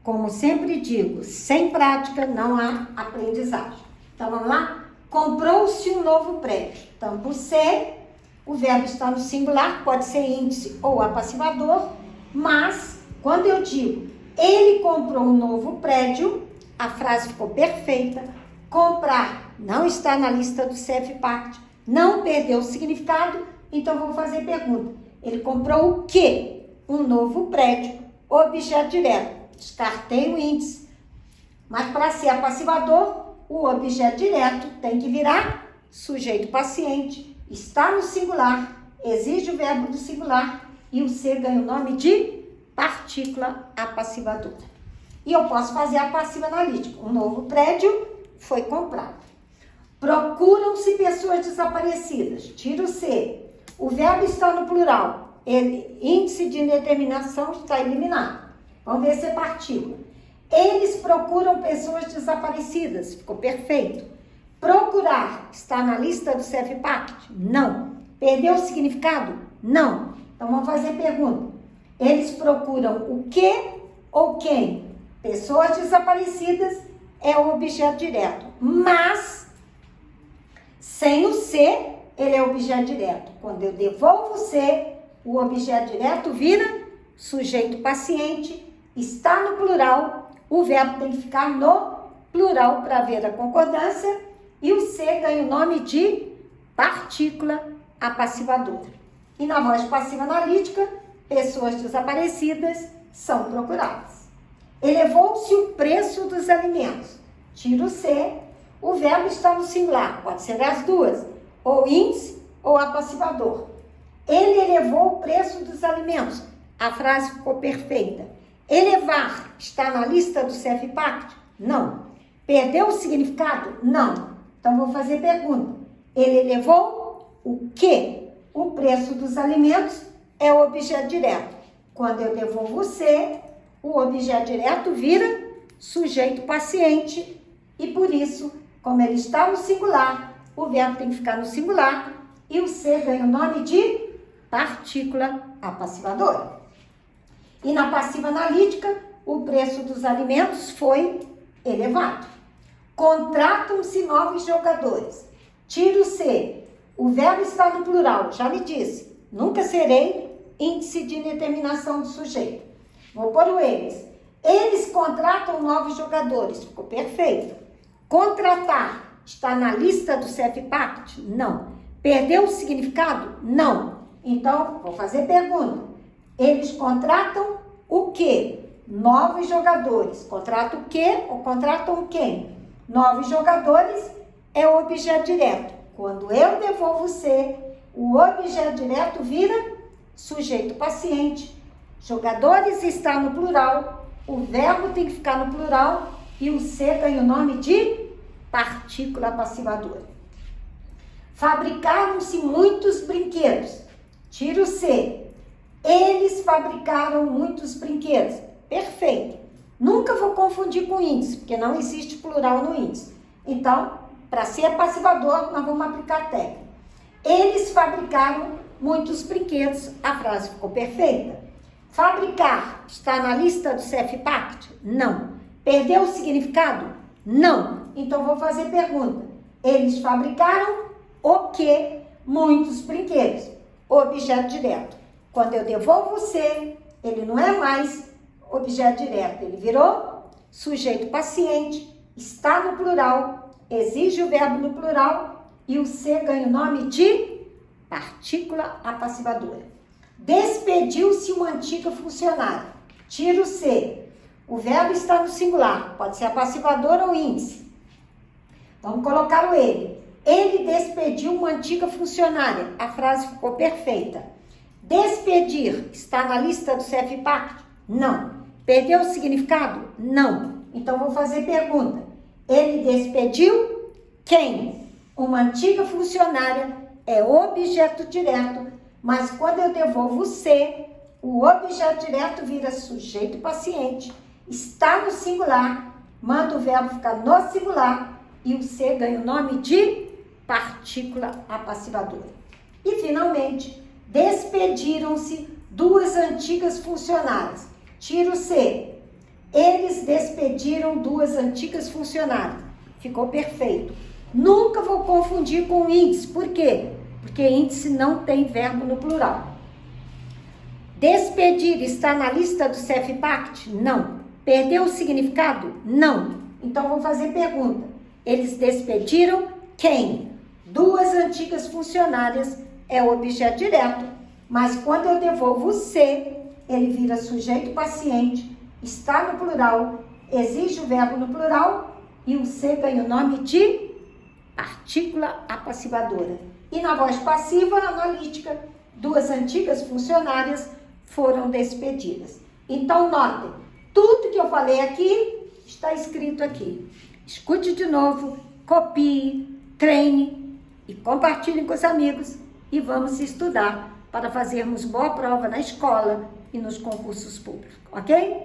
Como sempre digo, sem prática não há aprendizagem. Então, vamos lá? Comprou-se um novo prédio. Então, por C, o verbo está no singular, pode ser índice ou apassivador, mas quando eu digo ele comprou um novo prédio, a frase ficou perfeita. Comprar não está na lista do CFPACT, não perdeu o significado, então vou fazer pergunta. Ele comprou o quê? Um novo prédio, objeto direto. Descartei o índice. Mas para ser apassivador, o objeto direto tem que virar sujeito paciente, está no singular, exige o verbo do singular e o C ganha o nome de partícula apassivadora. E eu posso fazer a passiva analítica. Um novo prédio foi comprado. Procuram-se pessoas desaparecidas. Tira o C. O verbo está no plural. Índice de indeterminação está eliminado. Vamos ver se é partícula. Eles procuram pessoas desaparecidas. Ficou perfeito. Procurar está na lista do CFPACT? Não. Perdeu o significado? Não. Então vamos fazer a pergunta. Eles procuram o que ou quem? Pessoas desaparecidas é o objeto direto. Mas, sem o C, ele é objeto direto. Quando eu devolvo o C, o objeto direto vira sujeito paciente, está no plural, o verbo tem que ficar no plural para ver a concordância e o C ganha o nome de partícula apassivadora. E na voz passiva analítica, pessoas desaparecidas são procuradas. Elevou-se o preço dos alimentos. Tira o C, o verbo está no singular, pode ser as duas, ou índice ou apassivador. Ele elevou o preço dos alimentos. A frase ficou perfeita. Elevar está na lista do CFPACT? Não. Perdeu o significado? Não. Então, vou fazer pergunta. Ele elevou o quê? O preço dos alimentos é o objeto direto. Quando eu devolvo o C, o objeto direto vira sujeito paciente e por isso, como ele está no singular, o verbo tem que ficar no singular e o C ganha o nome de partícula apassivadora. E na passiva analítica, o preço dos alimentos foi elevado. Contratam-se novos jogadores. Tira o C. O verbo está no plural, já lhe disse. Nunca serei índice de indeterminação do sujeito. Vou pôr o eles. Eles contratam novos jogadores. Ficou perfeito. Contratar está na lista do CFPACT? Não. Perdeu o significado? Não. Então, vou fazer pergunta. Eles contratam o quê? Novos jogadores. Contratam o quê ou contratam quem? Novos jogadores é o objeto direto. Quando eu devolvo C, o objeto direto vira sujeito paciente. Jogadores está no plural, o verbo tem que ficar no plural e o C ganha o nome de partícula apassivadora. Fabricaram-se muitos brinquedos. Tira o C. Eles fabricaram muitos brinquedos. Perfeito. Nunca vou confundir com índice, porque não existe plural no índice. Então, para ser passivador, nós vamos aplicar a técnica. Eles fabricaram muitos brinquedos. A frase ficou perfeita. Fabricar está na lista do CFPACT? Não. Perdeu o significado? Não. Então, vou fazer pergunta. Eles fabricaram o quê? Muitos brinquedos. Objeto direto. Quando eu devolvo o C, ele não é mais objeto direto. Ele virou sujeito paciente, está no plural, exige o verbo no plural e o C ganha o nome de partícula apassivadora. Despediu-se uma antiga funcionária. Tira o C. O verbo está no singular, pode ser apassivador ou índice. Vamos colocar o ele. Ele despediu uma antiga funcionária. A frase ficou perfeita. Despedir está na lista do CFPACT? Não. Perdeu o significado? Não. Então, vou fazer pergunta. Ele despediu quem? Uma antiga funcionária é objeto direto, mas quando eu devolvo o C, o objeto direto vira sujeito paciente, está no singular, manda o verbo ficar no singular e o C ganha o nome de partícula apassivadora. E, finalmente, despediram-se duas antigas funcionárias. Tira o C. Eles Eles despediram 2 antigas funcionárias. Ficou perfeito. Nunca vou confundir com índice. Por quê? Porque índice não tem verbo no plural. Despedir está na lista do CEFPACT? Não. Perdeu o significado? Não. Então, vou fazer pergunta. Eles despediram quem? 2 antigas funcionárias é o objeto direto. Mas quando eu devolvo o C, ele vira sujeito paciente, está no plural, exige o verbo no plural e o C ganha o nome de partícula apassivadora. E na voz passiva analítica, 2 antigas funcionárias foram despedidas. Então, notem, tudo que eu falei aqui está escrito aqui. Escute de novo, copie, treine e compartilhe com os amigos e vamos estudar para fazermos boa prova na escola e nos concursos públicos, ok?